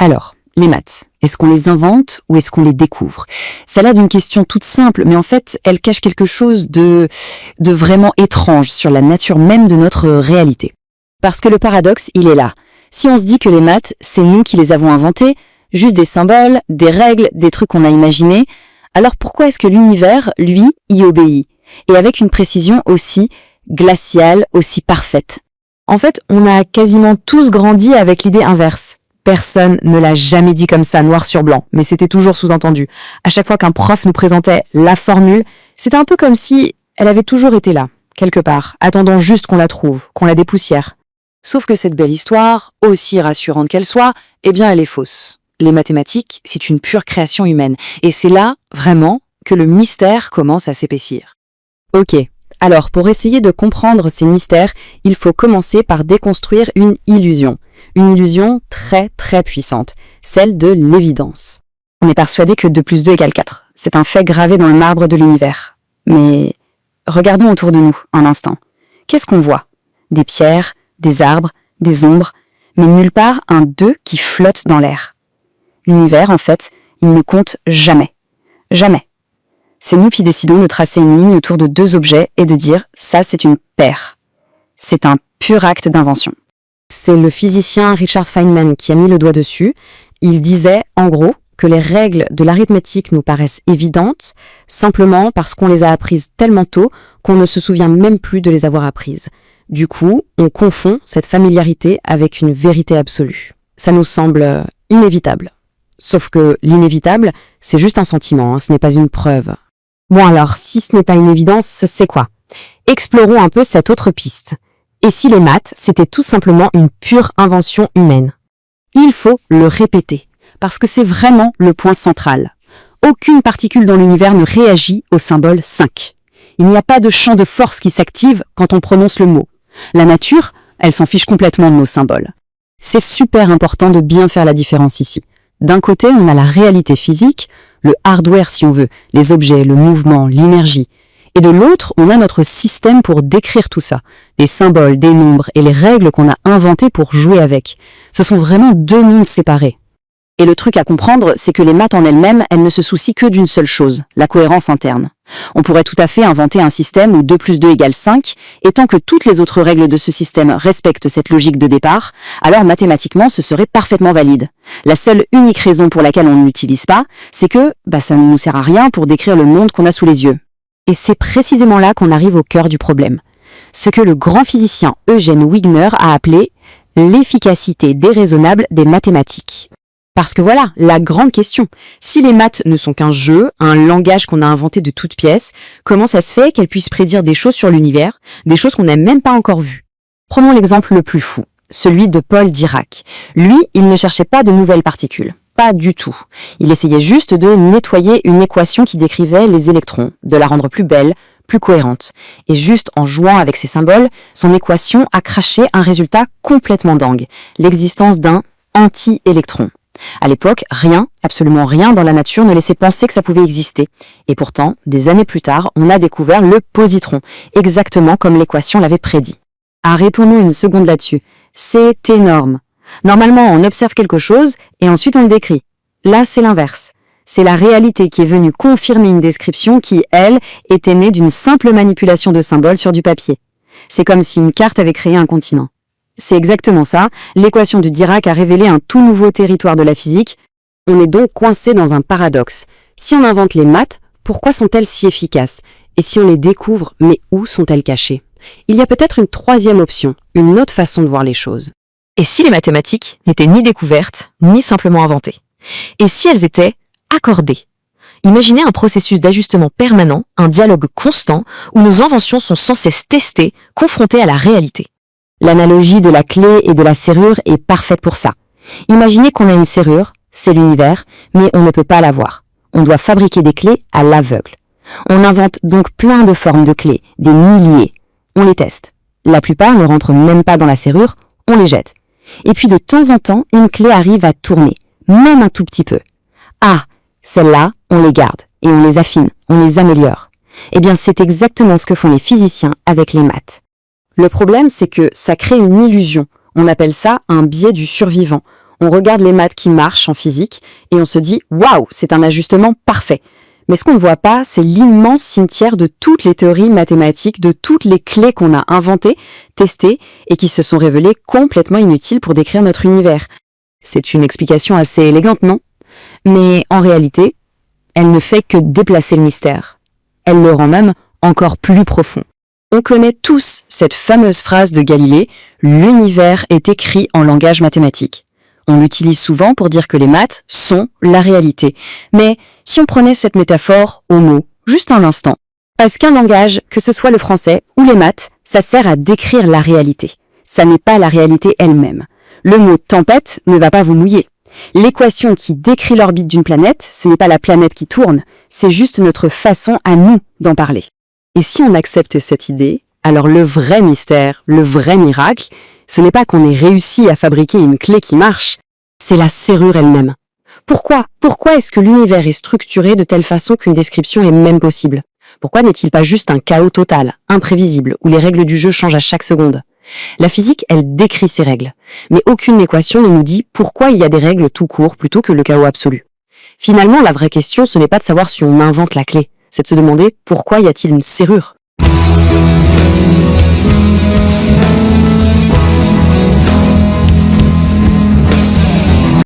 Alors, les maths, est-ce qu'on les invente ou est-ce qu'on les découvre? Ça a l'air d'une question toute simple, mais en fait, elle cache quelque chose de vraiment étrange sur la nature même de notre réalité. Parce que le paradoxe, il est là. Si on se dit que les maths, c'est nous qui les avons inventés, juste des symboles, des règles, des trucs qu'on a imaginés, alors pourquoi est-ce que l'univers, lui, y obéit? Et avec une précision aussi glaciale, aussi parfaite. En fait, on a quasiment tous grandi avec l'idée inverse. Personne ne l'a jamais dit comme ça, noir sur blanc, mais c'était toujours sous-entendu. À chaque fois qu'un prof nous présentait la formule, c'était un peu comme si elle avait toujours été là, quelque part, attendant juste qu'on la trouve, qu'on la dépoussière. Sauf que cette belle histoire, aussi rassurante qu'elle soit, eh bien elle est fausse. Les mathématiques, c'est une pure création humaine, et c'est là, vraiment, que le mystère commence à s'épaissir. Ok, alors pour essayer de comprendre ces mystères, il faut commencer par déconstruire une illusion. Une illusion très très puissante, celle de l'évidence. On est persuadé que 2 plus 2 égale 4. C'est un fait gravé dans le marbre de l'univers. Mais regardons autour de nous un instant. Qu'est-ce qu'on voit? Des pierres, des arbres, des ombres, mais nulle part un 2 qui flotte dans l'air. L'univers, en fait, il ne compte jamais. Jamais. C'est nous qui décidons de tracer une ligne autour de 2 objets et de dire « ça, c'est une paire ». C'est un pur acte d'invention. C'est le physicien Richard Feynman qui a mis le doigt dessus. Il disait, en gros, que les règles de l'arithmétique nous paraissent évidentes, simplement parce qu'on les a apprises tellement tôt qu'on ne se souvient même plus de les avoir apprises. Du coup, on confond cette familiarité avec une vérité absolue. Ça nous semble inévitable. Sauf que l'inévitable, c'est juste un sentiment, ce n'est pas une preuve. Bon alors, si ce n'est pas une évidence, c'est quoi? Explorons un peu cette autre piste. Et si les maths, c'était tout simplement une pure invention humaine? Il faut le répéter, parce que c'est vraiment le point central. Aucune particule dans l'univers ne réagit au symbole 5. Il n'y a pas de champ de force qui s'active quand on prononce le mot. La nature, elle s'en fiche complètement de nos symboles. C'est super important de bien faire la différence ici. D'un côté, on a la réalité physique, le hardware si on veut, les objets, le mouvement, l'énergie. Et de l'autre, on a notre système pour décrire tout ça, des symboles, des nombres et les règles qu'on a inventées pour jouer avec. Ce sont vraiment 2 mondes séparés. Et le truc à comprendre, c'est que les maths en elles-mêmes, elles ne se soucient que d'une seule chose, la cohérence interne. On pourrait tout à fait inventer un système où 2 plus 2 égale 5, et tant que toutes les autres règles de ce système respectent cette logique de départ, alors mathématiquement ce serait parfaitement valide. La seule unique raison pour laquelle on ne l'utilise pas, c'est que ça ne nous sert à rien pour décrire le monde qu'on a sous les yeux. Et c'est précisément là qu'on arrive au cœur du problème. Ce que le grand physicien Eugène Wigner a appelé l'efficacité déraisonnable des mathématiques. Parce que voilà, la grande question. Si les maths ne sont qu'un jeu, un langage qu'on a inventé de toutes pièces, comment ça se fait qu'elles puissent prédire des choses sur l'univers, des choses qu'on n'a même pas encore vues? Prenons l'exemple le plus fou, celui de Paul Dirac. Lui, il ne cherchait pas de nouvelles particules. Pas du tout. Il essayait juste de nettoyer une équation qui décrivait les électrons, de la rendre plus belle, plus cohérente. Et juste en jouant avec ces symboles, son équation a craché un résultat complètement dingue, l'existence d'un anti-électron. À l'époque, rien, absolument rien dans la nature ne laissait penser que ça pouvait exister. Et pourtant, des années plus tard, on a découvert le positron, exactement comme l'équation l'avait prédit. Arrêtons-nous une seconde là-dessus. C'est énorme. Normalement, on observe quelque chose et ensuite on le décrit. Là, c'est l'inverse. C'est la réalité qui est venue confirmer une description qui, elle, était née d'une simple manipulation de symboles sur du papier. C'est comme si une carte avait créé un continent. C'est exactement ça, l'équation de Dirac a révélé un tout nouveau territoire de la physique. On est donc coincé dans un paradoxe. Si on invente les maths, pourquoi sont-elles si efficaces? Et si on les découvre, mais où sont-elles cachées? Il y a peut-être une troisième option, une autre façon de voir les choses. Et si les mathématiques n'étaient ni découvertes, ni simplement inventées? Et si elles étaient accordées? Imaginez un processus d'ajustement permanent, un dialogue constant, où nos inventions sont sans cesse testées, confrontées à la réalité. L'analogie de la clé et de la serrure est parfaite pour ça. Imaginez qu'on a une serrure, c'est l'univers, mais on ne peut pas la voir. On doit fabriquer des clés à l'aveugle. On invente donc plein de formes de clés, des milliers. On les teste. La plupart ne rentrent même pas dans la serrure, on les jette. Et puis de temps en temps, une clé arrive à tourner, même un tout petit peu. Ah, celles-là, on les garde, et on les affine, on les améliore. Eh bien, c'est exactement ce que font les physiciens avec les maths. Le problème, c'est que ça crée une illusion. On appelle ça un biais du survivant. On regarde les maths qui marchent en physique et on se dit « Waouh, c'est un ajustement parfait !» Mais ce qu'on ne voit pas, c'est l'immense cimetière de toutes les théories mathématiques, de toutes les clés qu'on a inventées, testées et qui se sont révélées complètement inutiles pour décrire notre univers. C'est une explication assez élégante, non? Mais en réalité, elle ne fait que déplacer le mystère. Elle le rend même encore plus profond. On connaît tous cette fameuse phrase de Galilée « L'univers est écrit en langage mathématique ». On l'utilise souvent pour dire que les maths sont la réalité. Mais si on prenait cette métaphore au mot, juste un instant, parce qu'un langage, que ce soit le français ou les maths, ça sert à décrire la réalité. Ça n'est pas la réalité elle-même. Le mot tempête ne va pas vous mouiller. L'équation qui décrit l'orbite d'une planète, ce n'est pas la planète qui tourne, c'est juste notre façon à nous d'en parler. Et si on accepte cette idée, alors le vrai mystère, le vrai miracle, ce n'est pas qu'on ait réussi à fabriquer une clé qui marche, c'est la serrure elle-même. Pourquoi est-ce que l'univers est structuré de telle façon qu'une description est même possible? Pourquoi n'est-il pas juste un chaos total, imprévisible, où les règles du jeu changent à chaque seconde? La physique, elle décrit ces règles, mais aucune équation ne nous dit pourquoi il y a des règles tout court plutôt que le chaos absolu. Finalement, la vraie question, ce n'est pas de savoir si on invente la clé, c'est de se demander pourquoi y a-t-il une serrure?